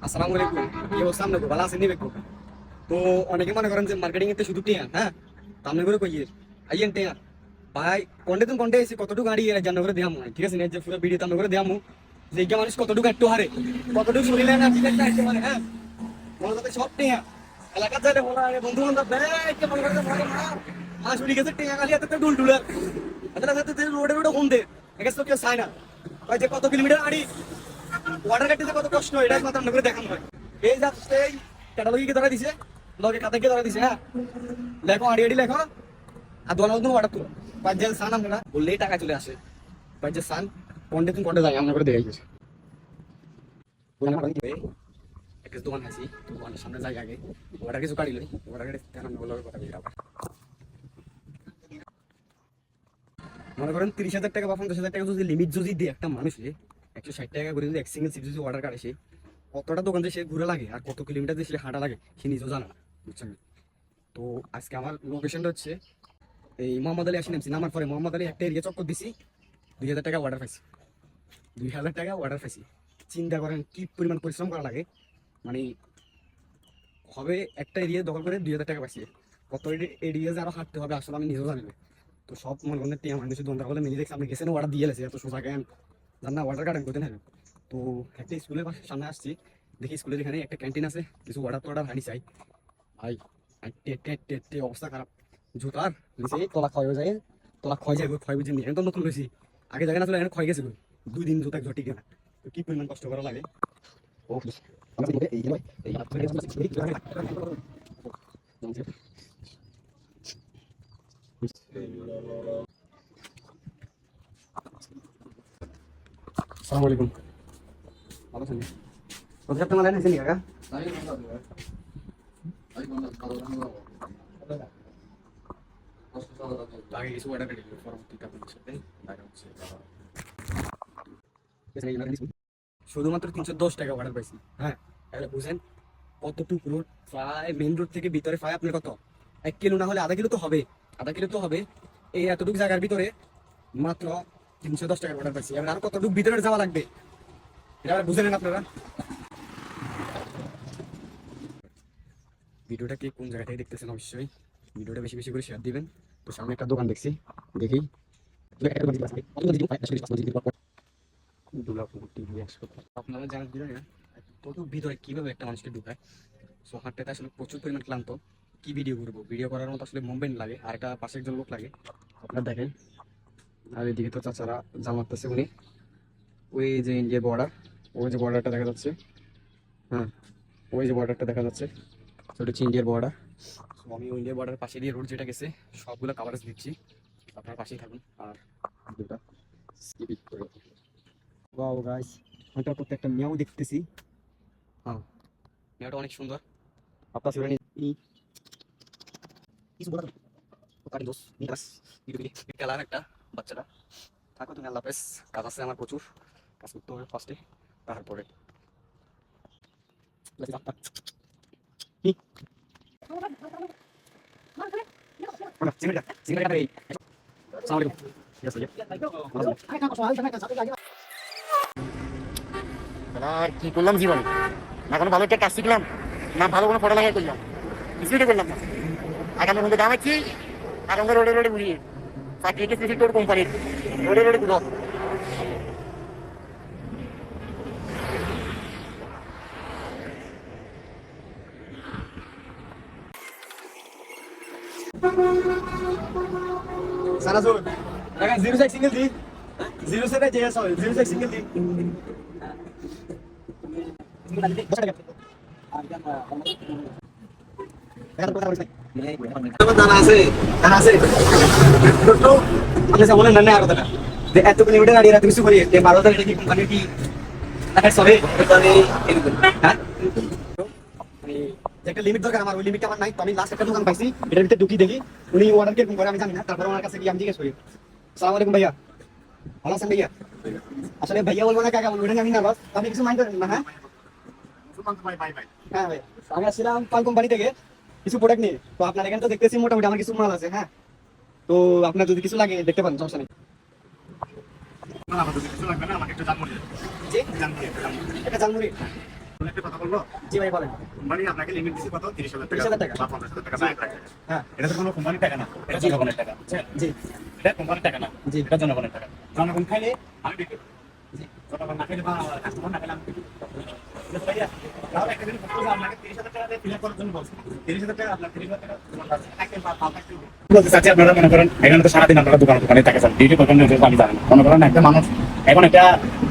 আসসালামু আলাইকুম। কি অবস্থা আপনার? ভালো আছেন নি বেকু? তো অনেকে মনে করেন যে মার্কেটিং এতে শুধু টিয়া, হ্যাঁ, তো আপনি করে কইয়ে আইয়েন টিয়া ভাই। কন্টে তুমি কন্টে এসে কতটুকু গাড়ি জান্ন করে দেয়ামু, ঠিক আছে না? যে পুরো ভিডিও তান্ন করে দেয়ামু যে এই মানুষ কতটুকু একটু হারে, কতটুকু শরীরে না ঠিক একটা একটু হারে, হ্যাঁ। মনে করতে সব টিয়া এলাকার যাইলে বলা বন্ধু বান্ধব কে মনে করতে মনে মা শুনি গেছে টিয়া গালি এত ডুল ডুলার রোডে রোডে হুন্দে এগেছে তো কেউ চায় না ভাই। যে কত কিলোমিটার আড়ি ওয়াটার কাটতে কত কষ্ট, এটা মাত্র আমরা করে দেখানো হয়। এই যাচ্ছে এই ক্যাটালগিকে ধরা দিছে, লগে কাতাকে ধরা দিছে, হ্যাঁ। লেখো আড়ি আড়ি লেখো আর দোকান মধ্যে অর্ডার তুলো ভাই। যে সান আমরা বললেই টাকা চলে আসে ভাই। যে সান কোনটা তুমি কোনটা যাই আমরা করে দেখাই গেছে দোকান আছি, দোকানের সামনে যাই আগে ওটা কিছু কাটি লই, ওটা কেটে তেমন বলার কথা বলি আবার। মনে করেন 30,000 টাকা বা 50,000 টাকা যদি লিমিট যদি দিয়ে একটা মানুষে 160 টাকা করে যদি এক সিঙ্গেল সিপ যদি অর্ডার কাটে, সে কতটা দোকান যে সে ঘুরে লাগে আর কত কিলোমিটার যে সে হাঁটা লাগে সে নিজেও জানে না, বুঝছেন? তো আজকে আমার লোকেশনটা হচ্ছে এই মোহাম্মদ আলী আসি নামছি, নামার পরে মোহাম্মদ আলী একটা এরিয়া চক্কর দিছি, 2,000 টাকা অর্ডার পাইছি, 2,000 টাকা অর্ডার পাইছি। চিন্তা করেন কি পরিমাণ পরিশ্রম করা লাগে, মানে হবে একটা এরিয়া দখল করে 2,000 টাকা পাইছি। কত এরিয়া যে আরো হাঁটতে হবে আসলে আমি নিজেও জানি না। তো সব মনে করেন টিয়া মানুষ দোকানদার বলে মিলে দেখছি আপনি গেছেন অর্ডার দিয়ে গেছে এত সোজা কেন জান না, অর্ডার কাটেন করতে হবে। তো একটা স্কুলের সামনে আসছি, দেখি স্কুলের এখানে একটা ক্যান্টিন আছে, কিছু অর্ডার তো অর্ডার হানি চাই ভাই। অবস্থা খারাপ, জুতার নিচে তলা ক্ষয় হয়ে যায়, তলা ক্ষয় যায়, ক্ষয় বুঝে নিয়ে তো নতুন লইছি, আগে জায়গা না ছিল এখানে ক্ষয় গেছে 2 দিন জুতা ঘটি কেনা। তো কি পরিমাণ কষ্ট করা লাগে। ও আসসালামু আলাইকুম, ভালো আছেন? রোজগার তোমার লাইন আছে নি কাকা? আগে কিছু অর্ডার করে দিল, পরবর্তীতে আপনাদের সাথে দেখা হচ্ছে। শুধুমাত্র 310 টাকা অর্ডার পাইছি, হ্যাঁ। তাহলে বুঝেন কতটুকু রোড, প্রায় মেন রোড থেকে ভিতরে প্রায় আপনার কত 1 কিলো না হলে আধা কিলো তো হবে, আধা কিলো তো হবে। এই এতটুকু জায়গার ভিতরে মাত্র 310 টাকা অর্ডার পাইছি। এবার আর কতটুকু ভিতরে যাওয়া লাগবে এটা বুঝে নেন আপনারা। ভিডিওটা কে কোন জায়গা থেকে দেখতেছেন অবশ্যই ভিডিওটা বেশি বেশি করে শেয়ার দিবেন। তো সামনে একটা দোকান দেখছি, দেখি আপনারা জানেন না কত ভিতরে কিভাবে একটা মানুষকে ঢুকায়। সো হাঁটতে আসলে প্রচুর পরিমাণ ক্লান্ত, কি ভিডিও করবো, ভিডিও করার মতো আসলে মুভমেন্ট লাগে আর একটা পাশে একজন লোক লাগে, আপনারা দেখেন। আর এদিকে তো চাচারা জাল মারতেছে উনি, ওই যে ইন্ডিয়ার বর্ডার, ওই যে বর্ডারটা দেখা যাচ্ছে, হ্যাঁ ওই যে বর্ডারটা দেখা যাচ্ছে, ওটা হচ্ছে ইন্ডিয়ার বর্ডার। তো আমি ইন্ডিয়ার বর্ডার পাশে দিয়ে রোড যেটা গেছে সবগুলো কাভারেজ দিচ্ছি, আপনার পাশেই থাকুন আর ভিডিওটা স্কিপ করে। ওয়াও গাইস, আমি তো প্রত্যেকটা মেয়াও দেখতেছি, হ্যাঁ মেয়াটা অনেক সুন্দর। আপনার সুরানি কিছু বলার ওখানে দোষ নিকাস খেলার একটা বাচ্চাটা থাকো তুমি, আল্লাহ হাফেজ। কাজ আছে আমার প্রচুর, কাজ করতে হবে ফার্স্টে, তারপরে আর কি করলাম জীবনে, না কোনো ভালো একটা কাজ শিখলাম, না ভালো কোনো পড়ালেখা করলাম, কিছুই তো করলাম না। আগামী মধ্যে দামাচ্ছি আর আমরা রোডে রোডে ঘুরিয়ে চাকরিকে সিসি তোর কোম্পানির রোডে রোডে ঘুরো। সারাসুর দেখা 0 সিঙ্গেল দি 0 সেটা যে সরি 0 সিঙ্গেল দি জানা আছে, জানা আছে তো আপনি বলেন না আর কথা যে এত কিলোমিটার গাড়ি রাতে কিছু করি যে 12,000 এটা কি কোম্পানি কি টাকা সবে কোম্পানি এরকম, হ্যাঁ। একটা লিমিট দরকার আমার, ওই লিমিট আমার নাই। তো আমি লাস্ট একটা দোকান পাইছি, এটার ভিতরে ঢুকি দেখি উনি অর্ডার কিরকম করে আমি জানি না। তারপর ওনার কাছে গিয়ে আমি জিজ্ঞেস করি, আসসালামু আলাইকুম ভাইয়া, ভালো আছেন ভাইয়া? আসলে ভাইয়া বলবো না কাকা বলবো, এটা আমি নার্ভাস, আপনি কিছু মাইন্ড করেন না? হ্যাঁ হ্যাঁ ভাই, আমি আসছিলাম পাল কোম্পানি থেকে কিছু প্রোডাক্ট নিয়ে। তো আপনার এখানে তো দেখতেছি মোটামুটি আমার কিছু মাল আছে, হ্যাঁ। তো আপনার যদি কিছু লাগে দেখতে পারেন, সমস্যা নেই। জি একটা জানমুড়ি একটা কথা বলবো, জি ভাই বলেন। কোম্পানি আপনাকে লিমিট দিচ্ছে কত? 30,000 টাকা 30,000 টাকা। বা 50,000 টাকা বা 1 লাখ টাকা। হ্যাঁ এটা তো কোনো কোম্পানির টাকা না, এটা জি। জনগণের টাকা, বুঝছেন? জি এটা কোম্পানির টাকা না, জি। এটা জনগণের টাকা। জনগণ খাইলে আমি বিক্রি করব। জি। জনগণ না খাইলে বা কাস্টমার না খাইলে আমি বিক্রি করব। ঠিক আছে ভাইয়া? তাহলে একটা জিনিস বলতে হবে, আপনাকে 30,000 টাকা দিয়ে fill up করার জন্য বলছি। 30,000 টাকা আপনার 30,000 টাকা তোমার কাছে থাকবে বা পাও থাকবে। বলতে চাচ্ছি, আপনারা মনে করেন এখানে তো সারাদিন আপনারা দোকানে থাকে যান, ডিউটি করবেন না, আমি জানি না। মনে করেন একটা মানুষ এখন একটা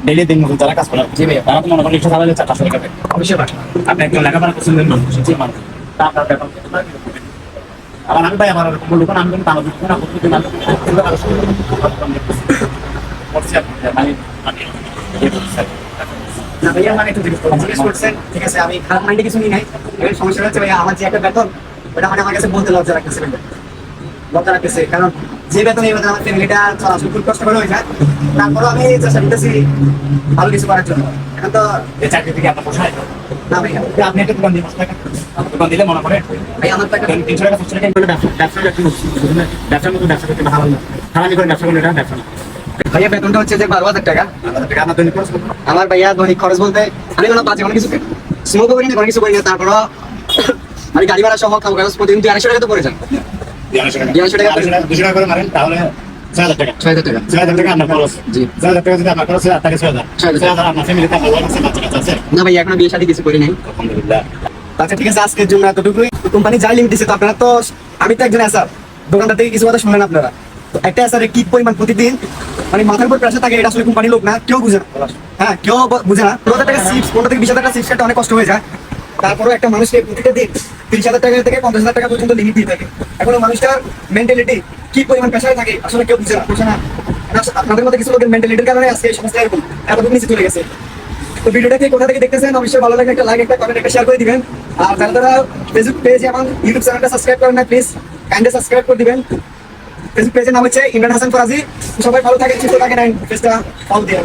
ডেইলি দিন মজুর যারা কাজ করে, জি ভাইয়া। তারা তো মনে করেন রিক্সা চালালে 400 টাকা দেয়। অবশ্যই ভাই। আপনি একজন লেখাপড়া করছেন মানুষ, যে মানুষ তা আপনার বেতন কত টাকা দিবেন? আবার আমি ভাই আমার কোনো লোক আমি কোনো টাকা দিব না, প্রতিদিন আমি করছি মানে না ভাইয়া মানে একটু জিজ্ঞেস করছেন, ঠিক আছে আমি খারাপ মাইন্ডে কিছু নিই নাই। এবার সমস্যা হচ্ছে ভাইয়া আমার যে একটা বেতন, ওটা মানে আমার কাছে বলতে লজ্জা লাগতেছে ভাইয়া। লজ্জা লাগতেছে কারণ যে বেতন এই বেতন আমার ফ্যামিলিটা চলাচল খুব কষ্ট করে হয়ে যায়। তারপরেও আমি চেষ্টা করতেছি ভালো কিছু করার জন্য। এখন তো এই চাকরি থেকে আপনার পোষায় না ভাইয়া, যে আপনি একটা দোকান দিয়ে বসে থাকেন, দোকান দিলে মনে করেন ভাই আমার তো একটা 300 টাকা 500 টাকা করে ব্যবসার একটু ব্যবসার মতো ব্যবসা করতে ভালো না, হারামি করে ব্যবসা করলে এটা ব্যবসা না। ভাইয়া বেতনটা হচ্ছে যে 12,000 টাকা। আপনার দৈনিক খরচ কত? আমার ভাইয়া দৈনিক খরচ বলতে আমি কোনো বাজে কোনো কিছু স্মোক করি না, কোনো কিছু করি না। তারপরও আমি গাড়ি ভাড়া সহ খাওয়া খরচ প্রতিদিন 200 টাকা তো পড়ে যায়। 200 টাকা 200 টাকা করে মারেন তাহলে 6,000 টাকা। 6,000 টাকা। 6,000 টাকা আপনার খরচ। জি। 6,000 টাকা যদি আপনার খরচ হয়, আপনাকে 6,000 6,000 আপনার ফ্যামিলিতে আপনার ওয়াইফ আছে, বাচ্চা কাচ্চা আছে? না ভাইয়া এখনো বিয়ে শাদী কিছু করি নাই। আলহামদুলিল্লাহ। আচ্ছা ঠিক আছে, আজকের জন্য এতটুকুই। কোম্পানি যাই লিমিট দিচ্ছে তো আপনারা তো, আমি তো একজন অ্যাসার, দোকানদার থেকে কিছু কথা শুনলেন আপনারা। তো একটা অ্যাসারে কি পরিমাণ প্রতিদিন মানে মাথার উপর প্রেশার থাকে, এটা আসলে কোম্পানির লোক না, কেউ বুঝে না। হ্যাঁ কেউ বুঝে না। 15,000 টাকা চিপস, 15 থেকে 20,000 টাকা চিপস কাটতে অনেক কষ্ট হয়ে যায়। তারপরেও একটা মানুষকে প্রতিটা দিন 30,000 টাকা থেকে 50,000 টাকা পর্যন্ত লিমিট দিয়ে থাকে। এখন ওই মানুষটার মেন্টালিটি কি পরিমাণ প্রেশারে থাকে আসলে কেউ বুঝে না। আপনাদের মধ্যে কিছু লোকের মেন্টালিটির কারণে আজকে এই সমস্যা এরকম এতটুকু নিচে চলে গেছে। তো ভিডিওটা কে কোথা থেকে দেখতেছেন অবশ্যই ভালো লাগে একটা লাইক, একটা কমেন্ট, একটা শেয়ার করে দিবেন। আর যারা ফেসবুক পেজ এবং ইউটিউব চ্যানেলটা সাবস্ক্রাইব করেন না, প্লিজ কাইন্ডলি সাবস্ক্রাইব করে দিবেন। ফেসবুক পেজের নাম হচ্ছে ইমরান হাসান ফরাজি। সবাই ভালো থাকেন, সুস্থ থাকেন, পেজটা ফলো দিয়ে